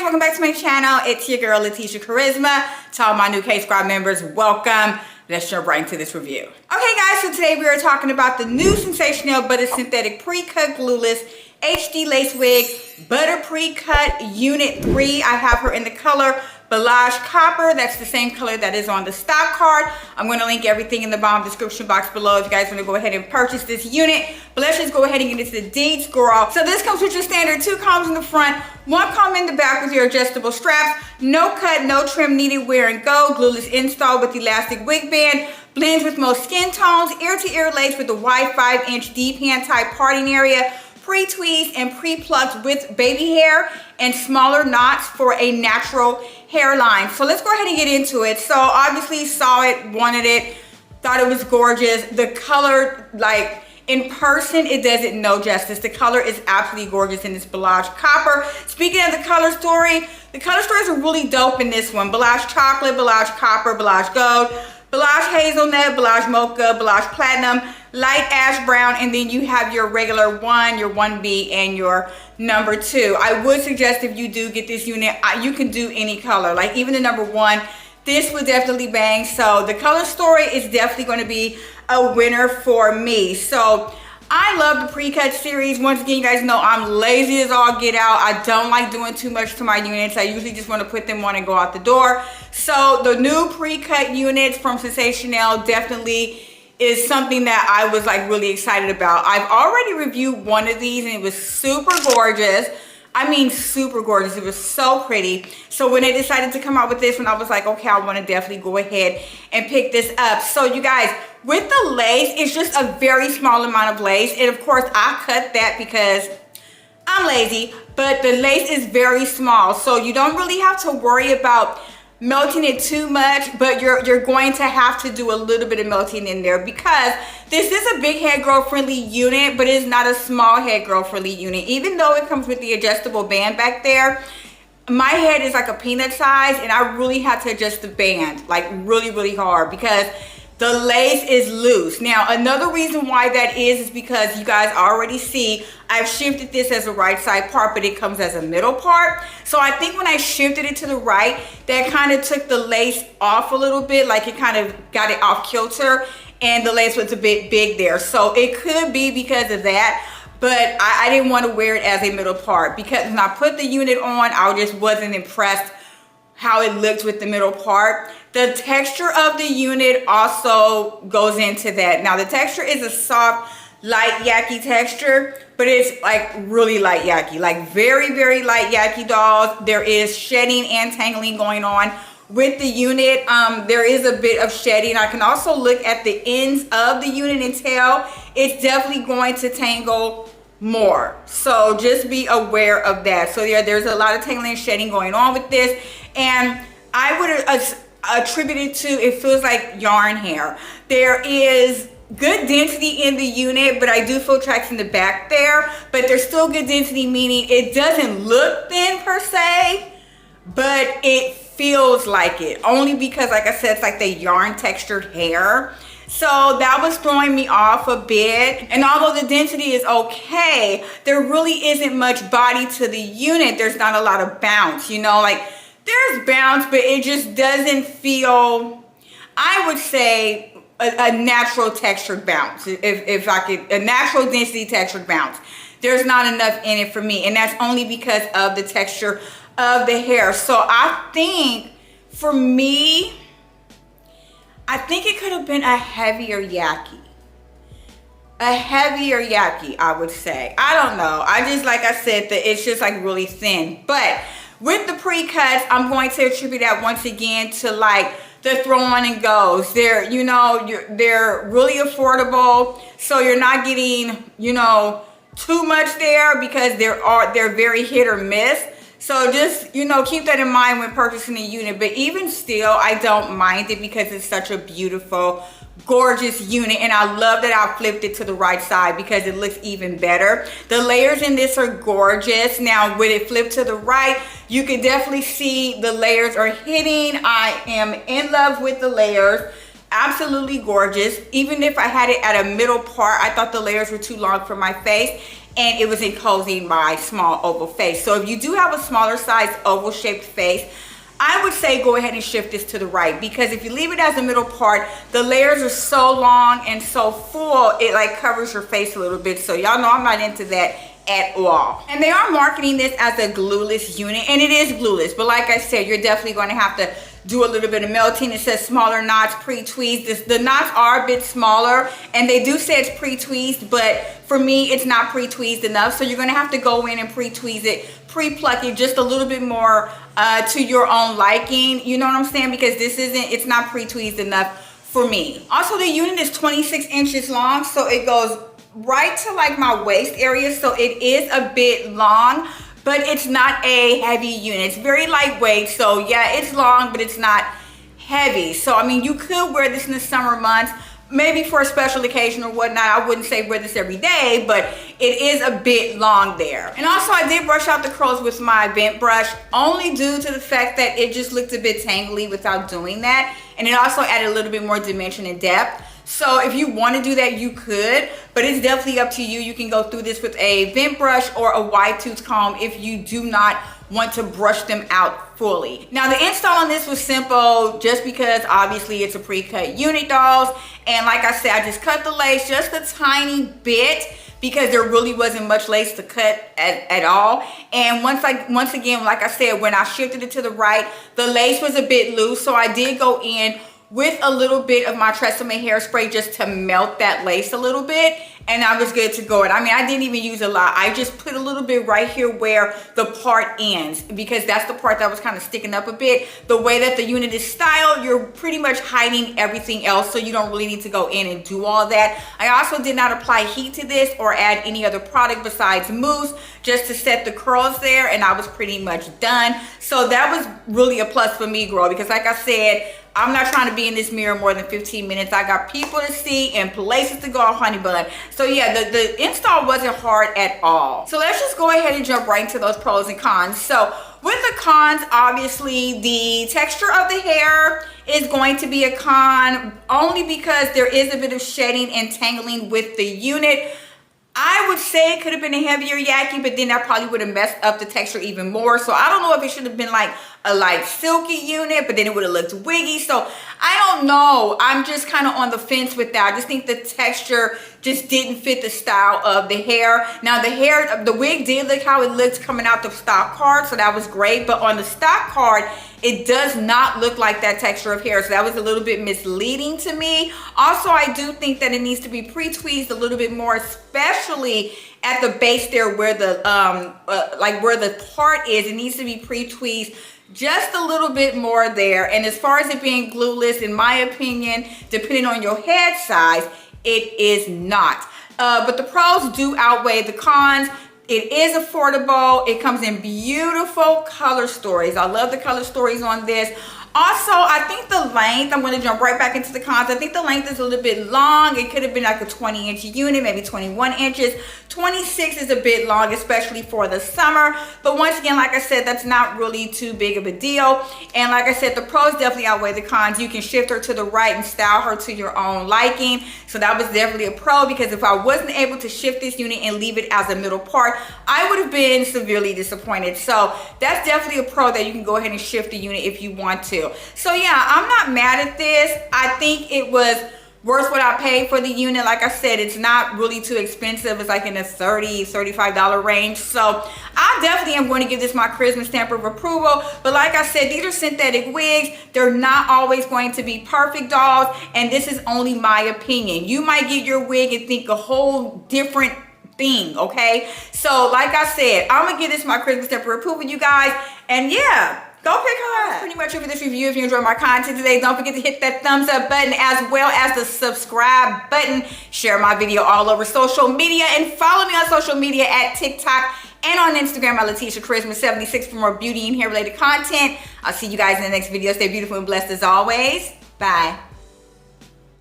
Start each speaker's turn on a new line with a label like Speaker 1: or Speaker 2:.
Speaker 1: guys, welcome back to my channel. It's your girl latesha-kharizma. To all my new KSQUAD members, welcome. Let's jump right into this review. Okay guys, so today we are talking about the new Sensationnel Butta Synthetic Pre-Cut Glueless HD Lace Wig Butta Pre-Cut Unit 3. I have her in the color Beige Copper. That's the same color that is on the stock card. I'm going to link everything in the bottom description box below if you guys want to go ahead and purchase this unit. But let's just go ahead and get into the deeds, girl. So this comes with your standard 2 combs in the front, 1 comb in the back with your adjustable straps. No cut, no trim needed, wear and go. Glueless install with elastic wig band. Blends with most skin tones. Ear-to-ear lace with a wide 5-inch deep hand type parting area. Pre-tweezed and pre-plucked with baby hair and smaller knots for a natural hairline. So let's go ahead and get into it. So obviously saw it, wanted it, thought it was gorgeous. The color, like in person, it does it no justice. The color is absolutely gorgeous in this Beige Copper. Speaking of the color story, the color stories are really dope in this one. Beige Chocolate, Beige Copper, Beige Gold, Beige Hazelnut, Beige Mocha, Beige Platinum, Light Ash Brown, and then you have your regular 1, your 1B, and your number 2. I would suggest if you do get this unit, you can do any color, like even the number 1. This would definitely bang. So the color story is definitely going to be a winner for me. So I love the pre-cut series. Once again, you guys know I'm lazy as all get out. I don't like doing too much to my units. I usually just want to put them on and go out the door. So the new pre-cut units from Sensationnel definitely is something that I was like really excited about. I've already reviewed one of these and it was super gorgeous. I mean super gorgeous. It was so pretty. So when they decided to come out with this one, I was like, okay, I want to definitely go ahead and pick this up. So you guys, with the lace, it's just a very small amount of lace. And of course I cut that because I'm lazy, but the lace is very small. So you don't really have to worry about melting it too much, but you're going to have to do a little bit of melting in there because this is a big head girl friendly unit, but it's not a small head girl friendly unit. Even though it comes with the adjustable band back there, my head is like a peanut size and I really had to adjust the band like really hard because the lace is loose. Now, another reason why that is because you guys already see I've shifted this as a right side part, but it comes as a middle part. So I think when I shifted it to the right, that kind of took the lace off a little bit, like it kind of got it off kilter and the lace was a bit big there. So it could be because of that, but I didn't want to wear it as a middle part because when I put the unit on, I just wasn't impressed how it looked with the middle part. The texture of the unit also goes into that. Now the texture is a soft, light yaki texture, but it's like really light yaki, like very light yaki dolls. There is shedding and tangling going on with the unit. There is a bit of shedding. I can also look at the ends of the unit and tell it's definitely going to tangle more. So just be aware of that. So yeah, there's a lot of tangling and shedding going on with this. And I would attribute it to, it feels like yarn hair. There is good density in the unit, but I do feel tracks in the back there, but there's still good density, meaning it doesn't look thin per se, but it feels like it, only because like I said, it's like the yarn textured hair. So that was throwing me off a bit. And although the density is okay, there really isn't much body to the unit. There's not a lot of bounce, you know, like there's bounce, but it just doesn't feel, I would say, a natural textured bounce. If I could, a natural density textured bounce. There's not enough in it for me. And that's only because of the texture of the hair. So I think for me, I think it could have been a heavier yaki. A heavier yaki, I would say. I don't know. I just, like I said, that it's just like really thin. But with the pre-cuts, I'm going to attribute that once again to like the throw on and goes. They're, you know, they're really affordable. So you're not getting, you know, too much there because they're very hit or miss. So just, you know, keep that in mind when purchasing a unit. But even still, I don't mind it because it's such a beautiful, gorgeous unit. And I love that I flipped it to the right side because it looks even better. The layers in this are gorgeous. Now, with it flipped to the right, you can definitely see the layers are hitting. I am in love with the layers. Absolutely gorgeous. Even if I had it at a middle part, I thought the layers were too long for my face. and it was enclosing my small oval face. So if you do have a smaller size oval shaped face, I would say go ahead and shift this to the right, because if you leave it as a middle part, the layers are so long and so full, it like covers your face a little bit. So y'all know I'm not into that at all. And they are marketing this as a glueless unit, and it is glueless, but like I said, you're definitely going to have to do a little bit of melting. It says smaller knots, pre-tweezed. The knots are a bit smaller, and they do say it's pre-tweezed, but for me, it's not pre-tweezed enough. So you're gonna have to go in and pre-tweeze it, pre-pluck it just a little bit more to your own liking. You know what I'm saying? Because it's not pre-tweezed enough for me. Also, the unit is 26 inches long, so it goes right to like my waist area. So it is a bit long, but it's not a heavy unit. It's very lightweight. So yeah, it's long, but it's not heavy. So I mean, you could wear this in the summer months, maybe for a special occasion or whatnot. I wouldn't say wear this every day, but it is a bit long there. And also, I did brush out the curls with my bent brush, only due to the fact that it just looked a bit tangly without doing that. And it also added a little bit more dimension and depth. So if you want to do that, you could, but it's definitely up to you. You can go through this with a vent brush or a wide tooth comb if you do not want to brush them out fully. Now, the install on this was simple, just because obviously it's a pre-cut unit, dolls. And like I said, I just cut the lace just a tiny bit, because there really wasn't much lace to cut at all. And once again, like I said, when I shifted it to the right, the lace was a bit loose, so I did go in with a little bit of my Tresemme hairspray just to melt that lace a little bit, and I was good to go. And I mean, I didn't even use a lot. I just put a little bit right here where the part ends, because that's the part that was kind of sticking up a bit. The way that the unit is styled, you're pretty much hiding everything else, so you don't really need to go in and do all that. I also did not apply heat to this or add any other product besides mousse, just to set the curls there, and I was pretty much done. So that was really a plus for me, girl, because like I said, I'm not trying to be in this mirror more than 15 minutes. I got people to see and places to go, honey bun. So yeah, the install wasn't hard at all. So let's just go ahead and jump right into those pros and cons. So with the cons, obviously the texture of the hair is going to be a con, only because there is a bit of shedding and tangling with the unit. I would say it could have been a heavier yaki, but then that probably would have messed up the texture even more. So I don't know if it should have been like a light silky unit, but then it would have looked wiggy. So I don't know. I'm just kind of on the fence with that. I just think the texture just didn't fit the style of the hair. Now the wig did look how it looked coming out the stock card, so that was great. But on the stock card, it does not look like that texture of hair, so that was a little bit misleading to me. Also, I do think that it needs to be pre-tweezed a little bit more, especially at the base there where the like where the part is. It needs to be pre-tweezed just a little bit more there. And as far as it being glueless, in my opinion, depending on your head size, it is not. But the pros do outweigh the cons. It is affordable. It comes in beautiful color stories. I love the color stories on this. Also, I think the length, I'm going to jump right back into the cons. I think the length is a little bit long. It could have been like a 20-inch unit, maybe 21 inches. 26 is a bit long, especially for the summer. But once again, like I said, that's not really too big of a deal. And like I said, the pros definitely outweigh the cons. You can shift her to the right and style her to your own liking. So that was definitely a pro, because if I wasn't able to shift this unit and leave it as a middle part, I would have been severely disappointed. So that's definitely a pro, that you can go ahead and shift the unit if you want to. So yeah, I'm not mad at this. I think it was worth what I paid for the unit. Like I said, it's not really too expensive. It's like in the $30-$35 range. So I definitely am going to give this my Christmas stamp of approval. But like I said, these are synthetic wigs. They're not always going to be perfect, dolls. And this is only my opinion. You might get your wig and think a whole different thing, okay? So like I said, I'm gonna give this my Christmas stamp of approval, you guys. And yeah, go pick her up. That's pretty much it for this review. If you enjoyed my content today, don't forget to hit that thumbs up button, as well as the subscribe button. Share my video all over social media, and follow me on social media at TikTok and on Instagram at latesha-kharizma76 for more beauty and hair related content. I'll see you guys in the next video. Stay beautiful and blessed as always. Bye.